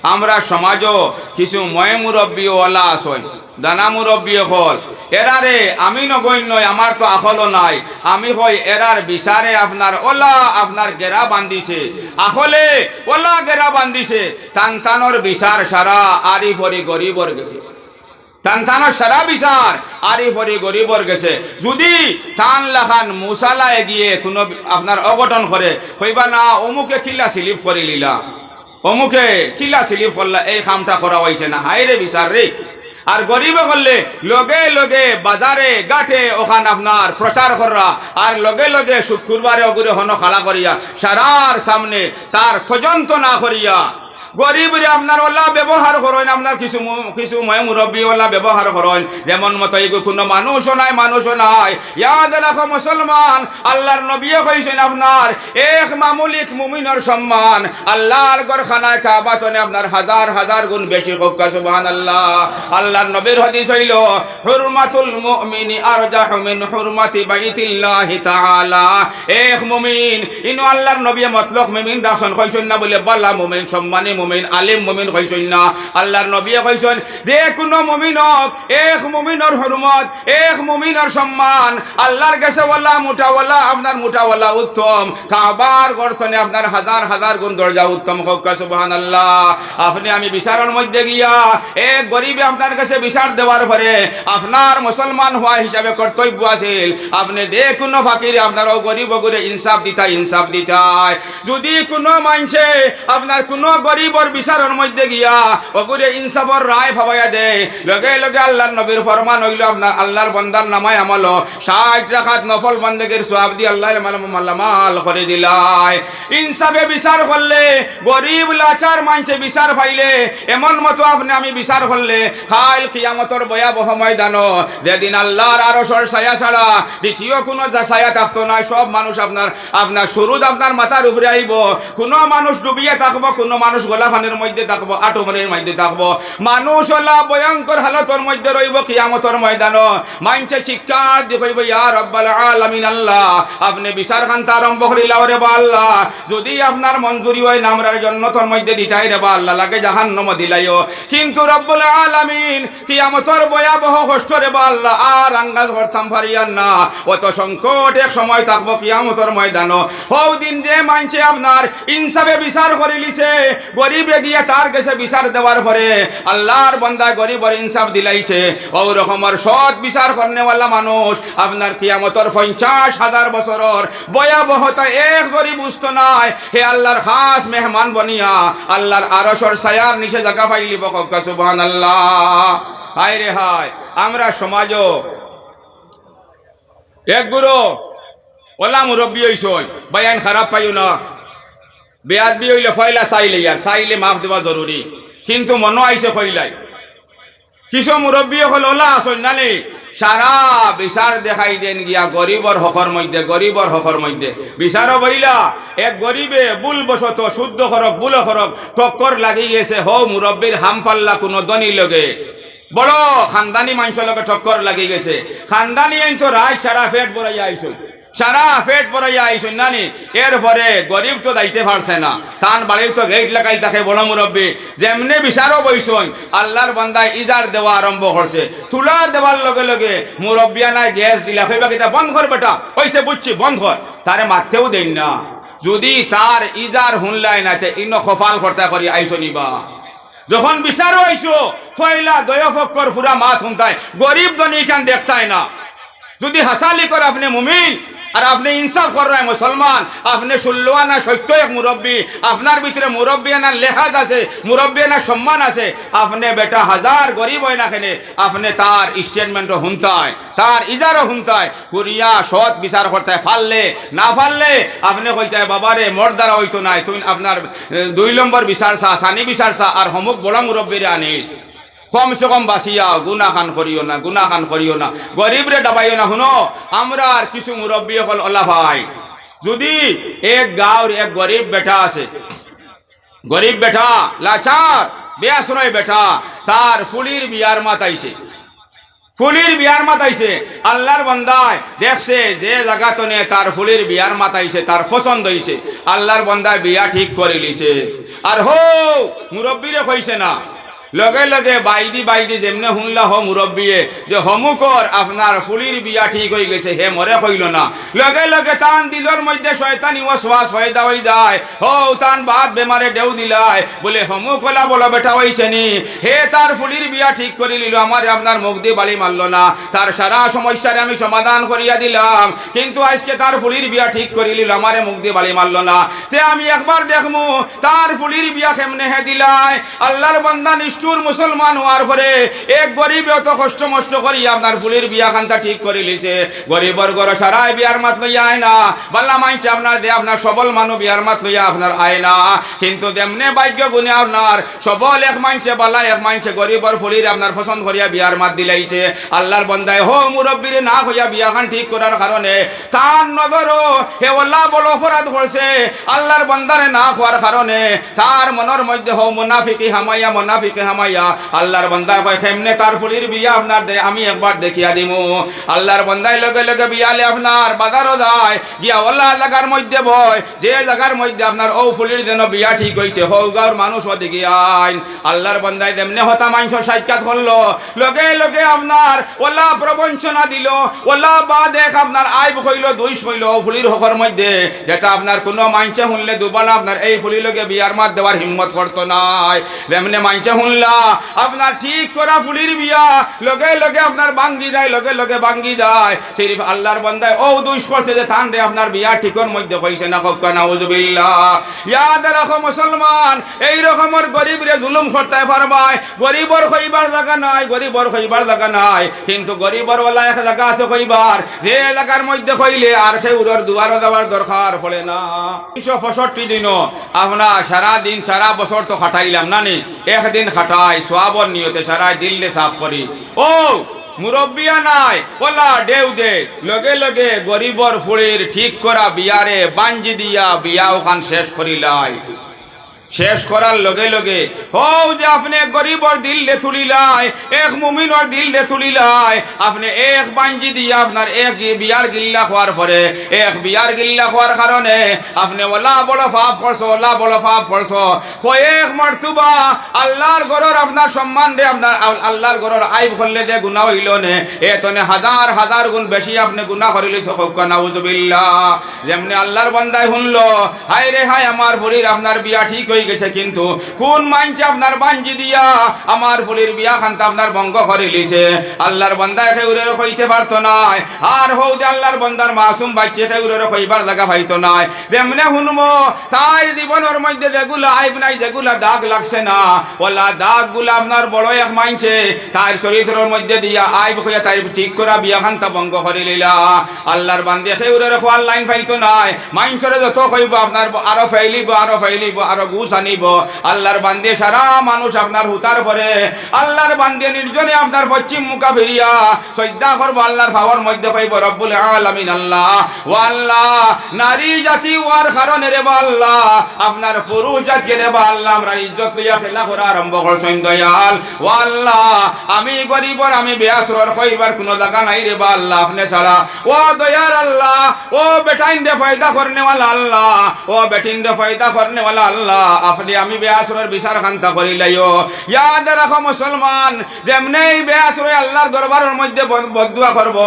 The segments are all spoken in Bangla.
আমরা সমাজও কিছু ময় মুরব্বী ওলা আসন দানা মুরব্বী হল এরারে আমি নগণ্য আমার তো আখলো নাই আমি হই এরার বিচারে আপনার ওলা আপনার গেরা বান্ধিছে আখলে ওলা গেরা বান্ধিছে টানটানোর বিচার সারা আরি ফরি গরিবর গেছে টানটানোর সারা বিচার আরি ফরি গরিবর গেছে যদি টান লাখান মুসালায় গিয়ে কোনো আপনার অঘটন করে হইবা না অমুকে কিলা সিলিপ করে লিলা অমুকে কিলা সিলিপ করলা এই কামটা করা হয়েছে না হাইরে বিচার রে আর গরিবে করলে লগে লগে বাজারে গাঠে ওখান আপনার প্রচার করা আর লগে লগে শুক্রবারে অগুরে হন খালা করিয়া সারার সামনে তার তদন্ত না করিয়া গরিবরে আপনার ওলা ব্যবহার করেন আপনার কিছু কিছু ময় মুরব্বী ওলা ব্যবহার করেন যেমন মতো কোনো মানুষও নাই ইয়াদ রাখো মুসলমান আল্লাহর নবী কইছেন আপনার এক মামুলিক মুমিনের সম্মান আল্লাহর গরখানায় কাবাতনে আপনার হাজার হাজার গুণ বেশি হোক সুবহানাল্লাহ। আল্লাহর নবীর হাদিস হইল হুরমাতুল মুমিনি আরজাহু মিন হুরমাতি বাইতিল্লাহি তাআলা। এক মুমিন ইনো আল্লাহর নবী মতলব মুমিন দাসন কইছেন না বলে বালা মুমিন সম্মানী মুমিন আলিম মুমিন কইছেন না আল্লাহর নবী কইছেন যে কোনো মুমিনক এক মুমিনের হুরমত এক মুমিনের সম্মান আল্লাহর কাছে ওয়ালা মুটাওয়ালা আপনার মুটাওয়ালা উত্তম কাবার গর্তনে আপনার হাজার হাজার গুণ দরজা উত্তম হোক সুবহানাল্লাহ। আপনি আমি বিচারের মধ্যে গিয়া এক গরিবে আপনার কাছে বিচার দেওয়ার পরে আপনার মুসলমান হওয়া হিসাবে কর্তব্য আছিল আপনি যে কোনো ফাকিরে আপনার ও গরিব করে ইনসাফ দিতাই যদি কোনো মানুষে আপনার কোনো গরিবর বিচারের মধ্যে গিয়া ওগুরে ইনসাফর রায় ফাবাইয়া দে লগে লগে আল্লাহর নবীর ফরমান হইল আপনার আল্লাহর বান্দার নামায় আমল 60 রাকাত নফল বন্দেগীর সওয়াব দি আল্লাহ মালামাল করে দিলাই। ইনসাফে বিচার করলে গরিব লাচার মানুষে বিচার পাইলে এমন মতো আপনি আমি বিচার করলে কাল কিয়ামতের ভয়াবহ ময়দান যেদিন আল্লাহর আরশের ছায়া ছাড়া দ্বিতীয় কোনো ছায়া থাকতো না সব মানুষ আপনার সুরুদ আপনার মাথার উপরে আইব কোনো মানুষ ডুবিয়ে থাকবো কোনো মানুষ গোলা পানির মধ্যে থাকবো আটমরের মধ্যে থাকবো মানুষ হলা ভয়ঙ্কর হালতর মধ্যে রইব কিয়ামতের ময়দান মানছে চিৎকার দিয়ে কইব ইয়া রাব্বাল আলামিন আল্লাহ আপনি বিচার খান্তা আরম্ভ করিলা রে বা আল্লাহ যদি আপনার মঞ্জুরি হয় নামরার জান্নাতের মধ্যে দিতাই রে বা আল্লাহ লাগে জাহান্নামে দিলাইও কিন্তু রব্বুল আলামিন কিয়ামতের ভয়াবহ কষ্ট রে বা আল্লাহ আর আঙ্গাজ করতাম পারিয়ান না অত সংকট এক সময় থাকবো কিয়ামতের ময়দান হও দিন যে মানছে আপনার ইনসাফে বিচার করিলিছে গরিবে গিয়া তার কাছে বিচার দেওয়ার পরে আল্লাহর বান্দা গরিবর ইনসাফ দিলাইছে ও রকমের সৎ বিচার করনেওয়ালা মানুষ আপনার কিয়ামতের 50,000 বছরের ভয়াবহতা এক জরি বুঝতো নাই হে আল্লাহর খাস মেহমান বনিয়া আল্লাহর আরশের ছায়ার নিচে জায়গা পাইলিব কক্কা সুবহানাল্লাহ। হায় রে হায় আমরা সমাজও এক গুরু ওলা মুরব্বী হইছই বয়ান খারাপ পাইও না বেয়াদবি হইলে ফয়লা চাইলে মাফ দেওয়া জরুরি কিন্তু মনো আইসে ফয়লাই কিছু মুরব্বী হল ওলা আসন নানি সারা বিচার দেখাই দেন গিয়া গরিবর হকর মধ্যে বিচারও বইলা এক গরিবে বুল বসত শুদ্ধ খরক বুল খরক টক্কর লাগি গেছে হো মুরব্বীর হাম পাল্লা কোনো দনি লগে বড় খানদানি মানুষের লগে টক্কর লাগি গেছে খানদানি আইন তো রায় সারা ফেট বড়াইয়া আইসুন নানি এরপরে গরিব তো দাইতে পারছে না তান বাড়ির তো গেট লাগাই তাকে বড় মুরব্বী যেমনি বিচারও বইসন আল্লাহর বান্দায় ইজার দেওয়া আরম্ভ করছে তুলা দেওয়ার লগে লগে মুরব্বিয়ানায় গ্যাস দিলা কইবা কিতা বন্ধ কর বেটা কইছে বুঝছি বন্ধ কর তারে মারতেও দেন না যদি তার ইজার হুনলাই না ইন খফাল খরচা করি আইসনিবা যখন বিচারও আইসো ফয়লা দয়ফক্কর পুরা মাত হুনতায় গরিব দনি কান দেখতায় না যদি হাসালি করে আপনি মুমিন আর আপনি ইনসাফ করেন মুসলমান আপনি ষোলোয়ানা সত্য এক মুরব্বী আপনার ভিতরে মুরব্বিয়ানার লেহাজ আছে মুরব্বিয়ানার সম্মান আছে আপনি বেটা হাজার গরিব হয় না কেনে আপনি তার স্টেটমেন্টও শুনতায় তার ইজারও শুনতায় কুরিয়া সৎ বিচার করতায় ফাললে না ফাললে আপনি কইতায় বাবারে মোর দ্বারা হইতো নাই তুই আপনার 2 নম্বর বিচার সানি বিচার আর হমুক বড় মুরব্বীরে আনিস কমসে কম বাসিয়া গুনা খান করিও না গরিব রে ডাবাইও না শুনো আমরা আর কিছু মুরব্বী হল ওলা ভাই যদি এক গাঁওর এক গরিব বেটা আছে গরিব বেটা লাচার বেয়াশ্রয় বেটা তার ফুলির বিয়ার মাত আইছে ফুলির বিয়ার মাতাইছে আল্লাহর বান্দায় দেখছে যে জায়গাতনে তার ফুলির বিয়ার মাতাইছে তার পছন্দ হইছে আল্লাহর বান্দায় বিয়া ঠিক করে লিছে আর হো মুরব্বীরে কইছে না লগে লগে বাইদি যেমনে শুনলা হ মুরব্বিয়ে যে হমুকর আপনার ফুলির বিয়া ঠিক হয়ে গেছে হে মরে কইল না লগে লগে তান দিলর মধ্যে শয়তানি ওয়াসওয়াস হয়দা হয়ে যায় হো তান বাদ বেমারে দেউ দিলাই বলে হমুকলা বলো বেটা হইছে নি হে তার ফুলির বিয়া ঠিক করে নিল আমার আপনার মুখ দিয়ে বালি মারল না তার সারা সমস্যারে আমি সমাধান করিয়া দিলাম কিন্তু আজকে তার ফুলির বিয়া ঠিক করে নিল আমারে মুখ দিয়ে বালি মারল না তে আমি একবার দেখমু তার ফুলির বিয়া কেমনে হে দিলাই আল্লাহর বান্দা নিষ্ঠুর মুসলমান হওয়ার পরে এক গরিব অত কষ্ট মষ্ট করি আপনার ফুলির বিয়া খানটা ঠিক করে লিছে গরিবর গর সারাই বিয়ার মাত লইয়া আয় না বাল্লা মাইছে আপনার দে আপনার সবল মানু বিয়ার মাত লইয়া আপনার আয় না কিন্তু তেমনে ভাগ্য গুণে আপনার সবল এক মাইছে বাল্লা এক মাইছে গরিবর ফুলির আপনার পছন্দ করিয়া বিয়ার মাত দিলাইছে আল্লাহর বন্দায় হো মুরব্বীরে না হইয়া বিয়া খান ঠিক করার কারণে তার নজরও হে আল্লাহ বড় অপরাধ করছে আল্লাহর বন্দারে না হওয়ার কারণে তার মনের মধ্যে হো মুনাফিকি হামাইয়া আল্লাহর বান্দা কয় কেমনে তার ফুলির বিয়া আপনার দে আমি একবার দেখিয়া দিমু আল্লাহর বান্দায় লগে লগে বিয়ালে আপনার বাজারও যায় গিয়া ওলা জায়গার মধ্যে বয় যে জায়গার মধ্যে আপনার ও ফুলির যেন বিয়া ঠিক হইছে হৌগাঁর মানুষ ওদিকে আইন আল্লাহর বান্দায় যেমনে হতা মাংস সাক্ষাৎ করলো লগে লগে আপনার ওলা প্রবঞ্চনা দিল ওলা বা দেখ আপনার আইব হইল দুইশ হইল ফুলির হকর মধ্যে যেটা আপনার কোনো মাংসে শুনলে দুবালা আপনার এই ফুলির লগে বিয়ার মাত দেওয়ার হিম্মত করতো নাই যেমনে মাংসে শুনলা আপনার ঠিক করা ফুলির বিয়া লগে লগে আপনার বাঙ্গি দেয় লগে লগে বাঙ্গি দেয় শরীফ আল্লাহর বান্দায় ও দুইশ করছে যে থান রে আপনার বিয়া ঠিকর মধ্যে কইছে না কক্কা নাউজুবিল্লাহ ইয়াদ রাখো মুসলমান এই রকমের গরিবরে জুলুম করতে পারবায় গরিবর কইবার জায়গা নাই গরিবর কইবার জায়গা নাই কিন্তু গরিবর ওলা এক জায়গা আছে কইবার যে এলাকার মধ্যে কইলে আর খেউরর দুয়ারে যাওয়ার দরকার পড়ে না 365 দিনও আপনার সারা দিন সারা বছর তো খাটাইলাম না নি একদিন খাটাই সোয়াবর নিয়তে সারাই দিল্লে সাফ করি ও মুরব্বিয়া নাই ওলা দেউ দে লগে লগে গরিবর ফুড়ির ঠিক করা বিয়ারে বাঞ্জি দিয়া বিয়া ওখান শেষ করিলাই শেষ করার লগে লগে হও যে আপনি গরিবর দিল দে তুলিলাই এক মুমিনর দিল দে তুলিলাই আপনি এক বাঞ্জি দিয়ে আপনার এক বিয়ার গিল্লা হওয়ার পরে এক বিয়ার গিল্লা হওয়ার কারণে আপনি ওলা বড় পাপ করছো ওলা বড় পাপ করছো এক মর্তুবা আল্লাহর গরর আপনার সম্মান দে আপনার আল্লাহর গরর আইব করলে দে গুনাহ হইল নে এতনে হাজার হাজার গুণ বেশি আপনি গুনাহ করিলে সকল নাউজুবিল্লাহ যেমনি আল্লাহর বান্দায় শুনলো হায় রে হায় আমার ফুরির আপনার বিয়া ঠিক গেছে কিন্তু কোন মানছে আপনার বাঞ্জি দিয়া আমার ফুলির বিয়া খানটা আপনার ভঙ্গ করে লিছে আল্লাহর বান্দায় খেউরের কইতে পারতো নাই আর হৌ যে আল্লাহর বান্দার মাসুম বাচ্চা খেউরের কইবার জায়গা পাইতো নাই যেমনে শুনবো তাই জীবনের মধ্যে যেগুলা আইব নাই যেগুলা দাগ লাগছে না ওলা দাগ গুলা আপনার বড় এক মানছে তার চরিত্রের মধ্যে দিয়া আইব হইয়া তাই ঠিক করা বিয়া খানটা ভঙ্গ করে লিলা আল্লাহর বান্দে খেউরের খোয়ার লাইন পাইতো নাই মাইনসরে যত কইব আপনার আরো ফাইলিব আরো গুছ আনিব আল্লাহর বান্দে সারা মানুষ আপনার হুতার পরে আল্লাহর বান্দে নির্জনে আপনার পশ্চিম মুখা ফিরিয়া সজ্জা করবো আল্লাহর ফাওয়ার মধ্যে কইব রব্বুল আলামিন আল্লাহ ও আল্লাহ নারী জাতি ওয়ার কারণে রে আল্লাহ আপনার পুরুষ জাতি রে আল্লাহ আমরা ইজ্জত লইয়া খেলা করা আরম্ভ করছেন দয়াল ও আল্লাহ আমি গরিবর আমি বেয়াসরর কইবার কোনো জায়গা নাই রে আল্লাহ আপনি ছাড়া ও দয়ার আল্লাহ ও বেটাইন দে ফায়দা করনে ওয়ালা আল্লাহ ও বেটিন দে ফায়দা করনে ওয়ালা আল্লাহ আপনি আমি বেয়াসরের বিচার খান্তা করিলাইও ইয়াদ রাখো মুসলমান যেমনেই বেয়াসরে আল্লাহর দরবারের মধ্যে বদদুয়া করব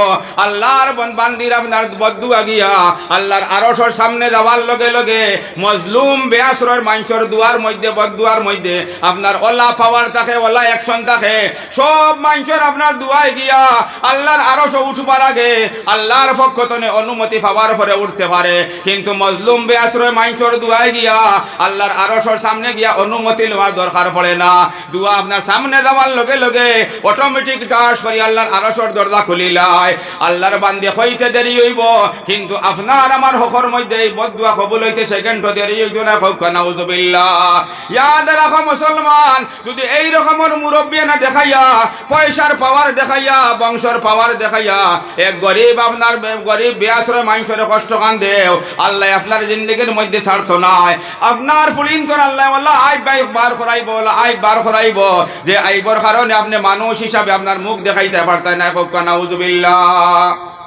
আল্লাহর বান্দির আপনার বদদুয়া গিয়া আল্লাহর আরশের সামনে যাওয়ার লগে লগে মজলুম বেয়াসরের মানুষের দুয়ার মধ্যে বদদুয়ার মধ্যে আপনার ওলা পাওয়ার থাকে ওলা অ্যাকশন থাকে সব মানুষের আপনার দুয়ায় গিয়া আল্লাহর আরশে উঠবার আগে আল্লাহর পক্ষ থেকে অনুমতি পাওয়ার পরে উঠতে পারে কিন্তু মজলুম বেয়াসরের মানুষের দুয়ায় গিয়া আল্লাহর আরশের সামনে গিয়া অনুমতি লওয়ার দরকার পড়ে না দুয়া আপনার সামনে যাওয়ার লগে লগে অটোমেটিক টাস করি আল্লাহর আরশের দরজা খুলিলাই আল্লাহর বান্দে হইতে দেরি হইব কিন্তু আপনার আমার হকর মধ্যে এই বদদুয়া কবুল হইতে সেকেন্ড দেরি হইত না হোক নাউজুবিল্লাহ ইয়াদ রাখো মুসলমান যদি এই রকমের মুরব্বী না দেখাইয়া পয়সার পাওয়ার দেখাইয়া বংশের পাওয়ার দেখাইয়া এক গরিব আপনার গরিব বেয়াসরে মানুষের কষ্ট কান দেও আল্লাহ আপনার জিন্দগির মধ্যে স্বার্থ নাই আপনার ফুলিন অন্তর আল্লাহ আল্লাহ আইব বাই বার করাইব আল্লাহ আইব বার করাইব যে আইবর কারণে আপনি মানুষ হিসাবে আপনার মুখ দেখাইতে পারতেন না। নাউজুবিল্লাহ।